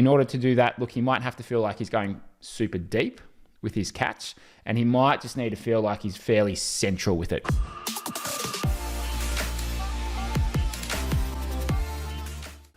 in order to do that, look, he might have to feel like he's going super deep with his catch, and he might just need to feel like he's fairly central with it.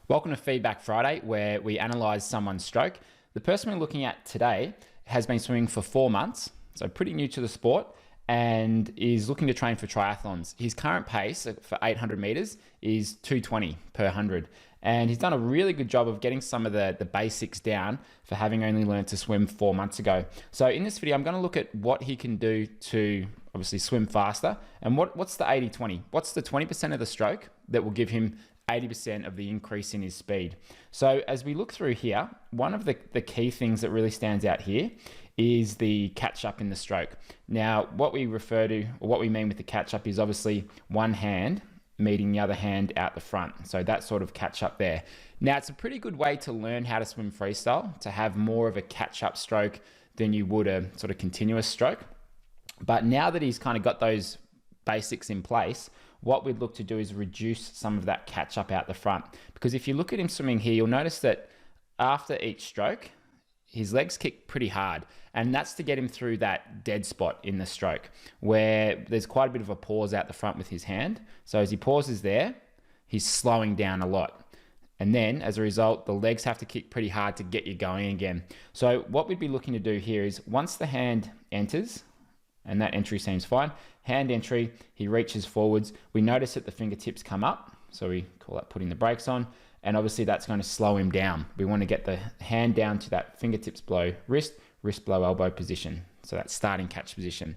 Welcome to Feedback Friday, where we analyze someone's stroke. The person we're looking at today has been swimming for 4 months, so pretty new to the sport, and is looking to train for triathlons. His current pace for 800 meters is 220 per 100. And he's done a really good job of getting some of the basics down for having only learned to swim 4 months ago. So in this video, I'm going to look at what he can do to obviously swim faster. And what's the 80-20? What's the 20% of the stroke that will give him 80% of the increase in his speed? So as we look through here, one of the key things that really stands out here is the catch up in the stroke. Now, what we refer to, or what we mean with the catch up, is obviously one hand meeting the other hand out the front. So that sort of catch up there. Now, it's a pretty good way to learn how to swim freestyle, to have more of a catch up stroke than you would a sort of continuous stroke. But now that he's kind of got those basics in place, what we'd look to do is reduce some of that catch up out the front. Because if you look at him swimming here, you'll notice that after each stroke, his legs kick pretty hard, and that's to get him through that dead spot in the stroke where there's quite a bit of a pause out the front with his hand. So as he pauses there, he's slowing down a lot. And then as a result, the legs have to kick pretty hard to get you going again. So what we'd be looking to do here is once the hand enters, and that entry seems fine, hand entry, he reaches forwards. We notice that the fingertips come up. So we call that putting the brakes on. And obviously that's going to slow him down. We want to get the hand down to that fingertips below wrist, wrist below elbow position. So that starting catch position.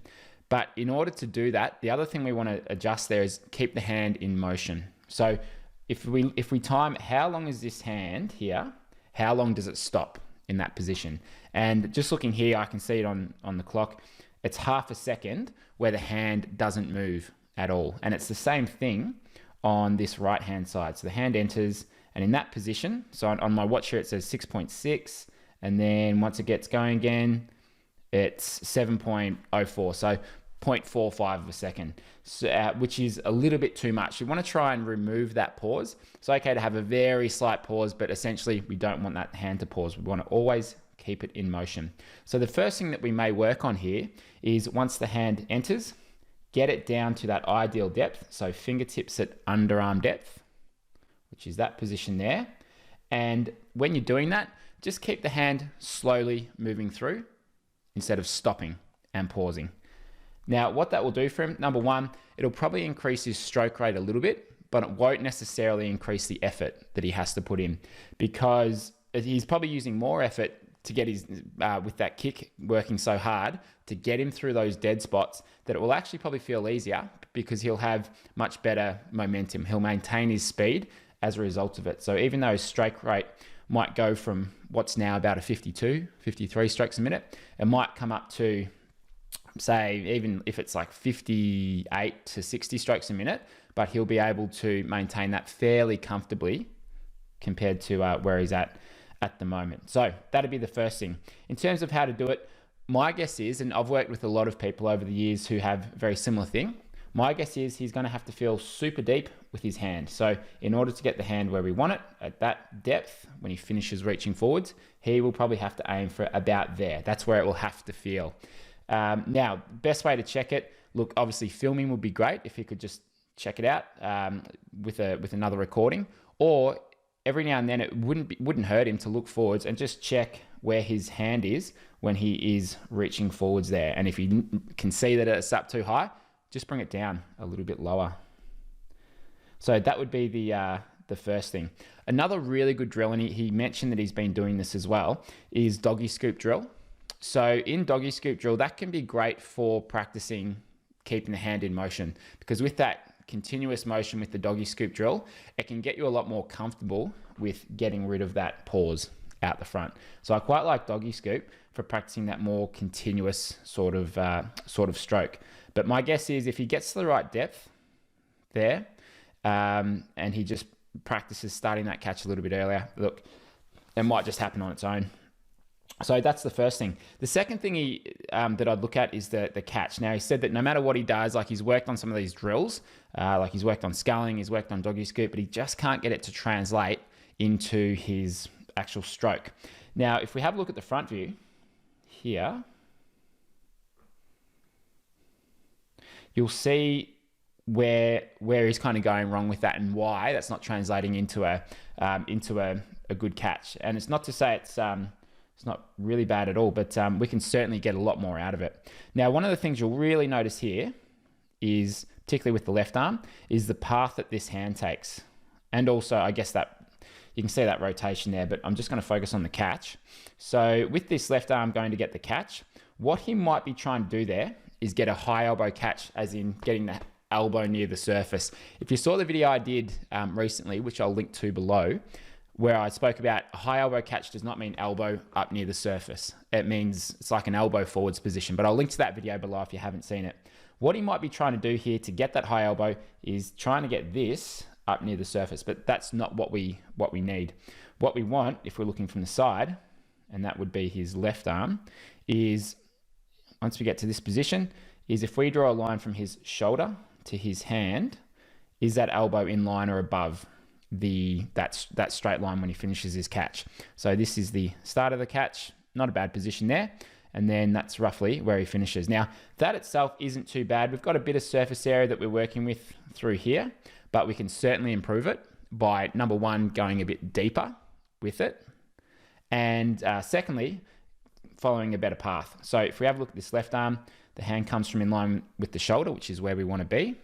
But in order to do that, the other thing we want to adjust there is keep the hand in motion. So if we time how long is this hand here, how long does it stop in that position? And just looking here, I can see it on the clock. It's half a second where the hand doesn't move at all. And it's the same thing on this right hand side. So the hand enters, and in that position, so on my watch here, it says 6.6. And then once it gets going again, it's 7.04. So 0.45 of a second, so, which is a little bit too much. We want to try and remove that pause. It's okay to have a very slight pause, but essentially we don't want that hand to pause. We want to always keep it in motion. So the first thing that we may work on here is once the hand enters, get it down to that ideal depth. So fingertips at underarm depth, which is that position there. And when you're doing that, just keep the hand slowly moving through instead of stopping and pausing. Now, what that will do for him, number one, it'll probably increase his stroke rate a little bit, but it won't necessarily increase the effort that he has to put in, because he's probably using more effort to get his, with that kick working so hard to get him through those dead spots, that it will actually probably feel easier because he'll have much better momentum. He'll maintain his speed as a result of it. So even though his stroke rate might go from what's now about a 52, 53 strokes a minute, it might come up to, say, even if it's like 58 to 60 strokes a minute, but he'll be able to maintain that fairly comfortably compared to where he's at the moment. So that'd be the first thing. In terms of how to do it, my guess is, and I've worked with a lot of people over the years who have a very similar thing, my guess is he's going to have to feel super deep with his hand. So in order to get the hand where we want it, at that depth, when he finishes reaching forwards, he will probably have to aim for about there. That's where it will have to feel. Now, best way to check it, look, obviously filming would be great if he could just check it out with another recording, or every now and then it wouldn't hurt him to look forwards and just check where his hand is when he is reaching forwards there. And if you can see that it's up too high, just bring it down a little bit lower. So that would be the first thing. Another really good drill, and he mentioned that he's been doing this as well, is doggy scoop drill. So in doggy scoop drill, that can be great for practicing keeping the hand in motion, because with that continuous motion with the doggy scoop drill, it can get you a lot more comfortable with getting rid of that pause out the front. So I quite like doggy scoop for practicing that more continuous sort of stroke. But my guess is if he gets to the right depth there, and he just practices starting that catch a little bit earlier, look, it might just happen on its own. So that's the first thing. The second thing that I'd look at is the catch. Now, he said that no matter what he does, like he's worked on some of these drills, like he's worked on sculling, he's worked on doggy scoop, but he just can't get it to translate into his actual stroke. Now, if we have a look at the front view here, you'll see where he's kind of going wrong with that and why that's not translating into a good catch. And it's not to say it's not really bad at all, but we can certainly get a lot more out of it. Now, one of the things you'll really notice here is, particularly with the left arm, is the path that this hand takes. And also, I guess that you can see that rotation there, but I'm just going to focus on the catch. So with this left arm going to get the catch, what he might be trying to do there is get a high elbow catch, as in getting the elbow near the surface. If you saw the video I did recently, which I'll link to below, where I spoke about a high elbow catch does not mean elbow up near the surface. It means it's like an elbow forwards position, but I'll link to that video below if you haven't seen it. What he might be trying to do here to get that high elbow is trying to get this up near the surface, but that's not what we need. What we want, if we're looking from the side, and that would be his left arm, is once we get to this position, is if we draw a line from his shoulder to his hand, is that elbow in line or above that straight line when he finishes his catch? So this is the start of the catch, not a bad position there, and then that's roughly where he finishes. Now, that itself isn't too bad. We've got a bit of surface area that we're working with through here, but we can certainly improve it by, number one, going a bit deeper with it, and secondly, following a better path. So if we have a look at this left arm, the hand comes from in line with the shoulder, which is where we want to be.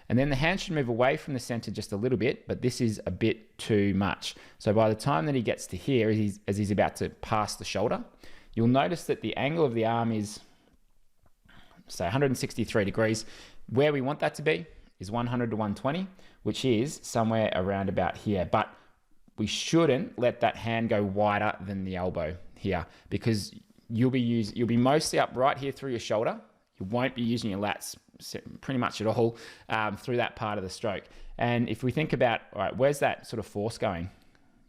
And then the hand should move away from the center just a little bit, but this is a bit too much. So by the time that he gets to here, as he's about to pass the shoulder, you'll notice that the angle of the arm is, say, 163 degrees. Where we want that to be is 100 to 120, which is somewhere around about here. But we shouldn't let that hand go wider than the elbow here, because you'll be mostly up right here through your shoulder. You won't be using your lats pretty much at all through that part of the stroke. And if we think about, all right, where's that sort of force going?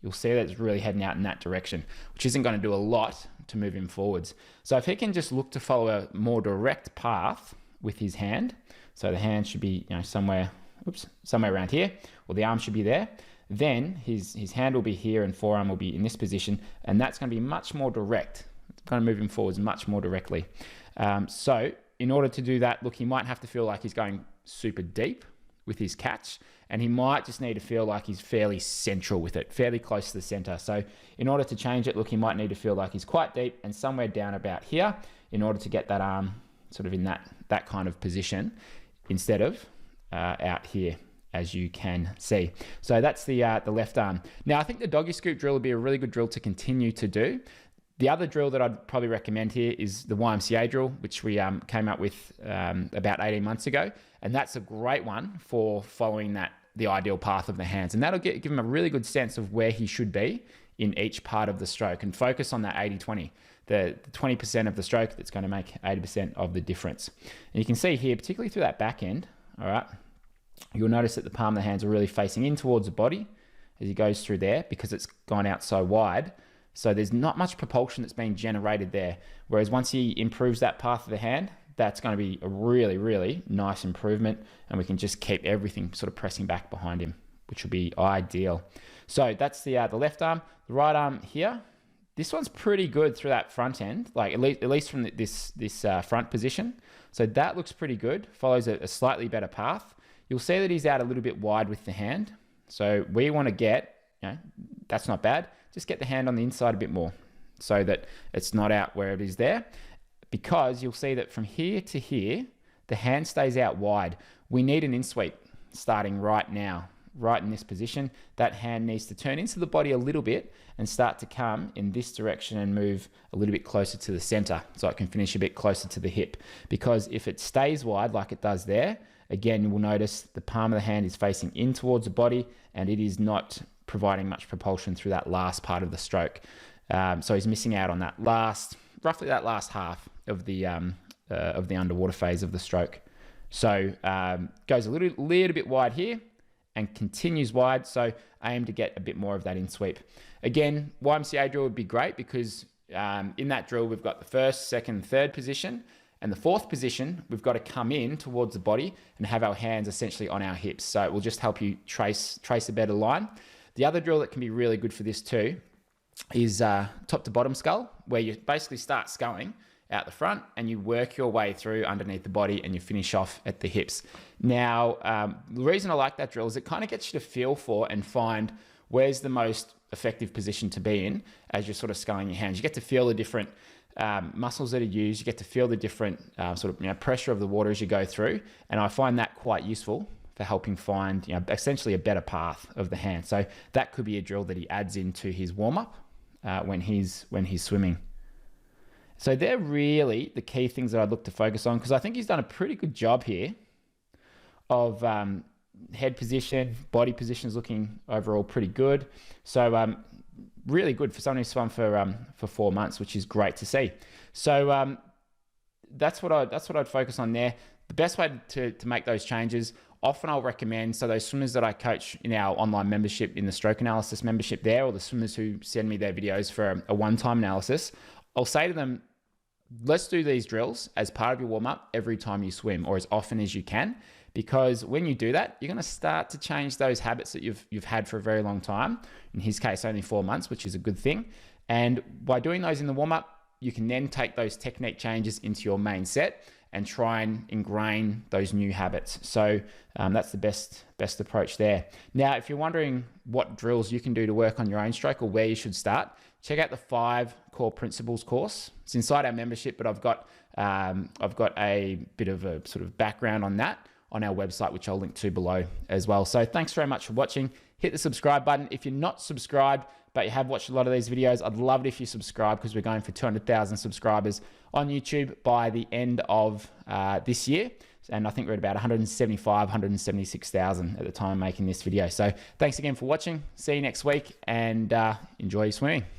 You'll see that it's really heading out in that direction, which isn't going to do a lot to move him forwards. So if he can just look to follow a more direct path with his hand, so the hand should be, somewhere around here, or the arm should be there, then his hand will be here and forearm will be in this position, and that's going to be much more direct. It's going to move him forwards much more directly. So in order to do that, look, he might have to feel like he's going super deep with his catch, and he might just need to feel like he's fairly central with it, fairly close to the center. So in order to change it, look, he might need to feel like he's quite deep and somewhere down about here in order to get that arm sort of in that kind of position instead of out here, as you can see. So that's the left arm. Now, I think the doggy scoop drill would be a really good drill to continue to do. The other drill that I'd probably recommend here is the YMCA drill, which we came up with about 18 months ago. And that's a great one for following the ideal path of the hands. And that'll give him a really good sense of where he should be in each part of the stroke, and focus on that 80-20, the 20% of the stroke that's going to make 80% of the difference. And you can see here, particularly through that back end, all right, you'll notice that the palm of the hands are really facing in towards the body as he goes through there, because it's gone out so wide. So there's not much propulsion that's being generated there. Whereas once he improves that path of the hand, that's going to be a really, really nice improvement. And we can just keep everything sort of pressing back behind him, which will be ideal. So that's the left arm. The right arm here, this one's pretty good through that front end, like at least from this front position. So that looks pretty good, follows a slightly better path. You'll see that he's out a little bit wide with the hand. So we want to get, that's not bad. Just get the hand on the inside a bit more so that it's not out where it is there, because you'll see that from here to here, the hand stays out wide. We need an in sweep starting right now, right in this position. That hand needs to turn into the body a little bit and start to come in this direction and move a little bit closer to the center so it can finish a bit closer to the hip. Because if it stays wide like it does there, again, you will notice the palm of the hand is facing in towards the body, and it is not providing much propulsion through that last part of the stroke. So he's missing out on that roughly that last half of the underwater phase of the stroke. So goes a little bit wide here and continues wide. So aim to get a bit more of that in sweep. Again, YMCA drill would be great, because in that drill, we've got the first, second, third position. And the fourth position, we've got to come in towards the body and have our hands essentially on our hips. So it will just help you trace a better line. The other drill that can be really good for this too is top to bottom scull, where you basically start sculling out the front and you work your way through underneath the body and you finish off at the hips. Now, the reason I like that drill is it kind of gets you to feel for and find where's the most effective position to be in as you're sort of sculling your hands. You get to feel the different muscles that are used. You get to feel the different sort of pressure of the water as you go through. And I find that quite useful for helping find essentially a better path of the hand. So that could be a drill that he adds into his warm-up when he's swimming. So they're really the key things that I'd look to focus on, because I think he's done a pretty good job here of head position, body position is looking overall pretty good. So really good for someone who's swum for 4 months, which is great to see. So that's what I'd focus on there. The best way to make those changes, often I'll recommend, so those swimmers that I coach in our online membership, in the stroke analysis membership there, or the swimmers who send me their videos for a one-time analysis, I'll say to them, let's do these drills as part of your warm-up every time you swim, or as often as you can, because when you do that, you're going to start to change those habits that you've had for a very long time. In his case, only 4 months, which is a good thing. And by doing those in the warm-up, you can then take those technique changes into your main set and try and ingrain those new habits. So that's the best approach there. Now, if you're wondering what drills you can do to work on your own stroke or where you should start, check out the 5 Core Principles course. It's inside our membership, but I've got a bit of a sort of background on that on our website, which I'll link to below as well. So thanks very much for watching. Hit the subscribe button. If you're not subscribed, but you have watched a lot of these videos, I'd love it if you subscribe, because we're going for 200,000 subscribers on YouTube by the end of this year. And I think we're at about 175,000, 176,000 at the time of making this video. So thanks again for watching. See you next week, and enjoy your swimming.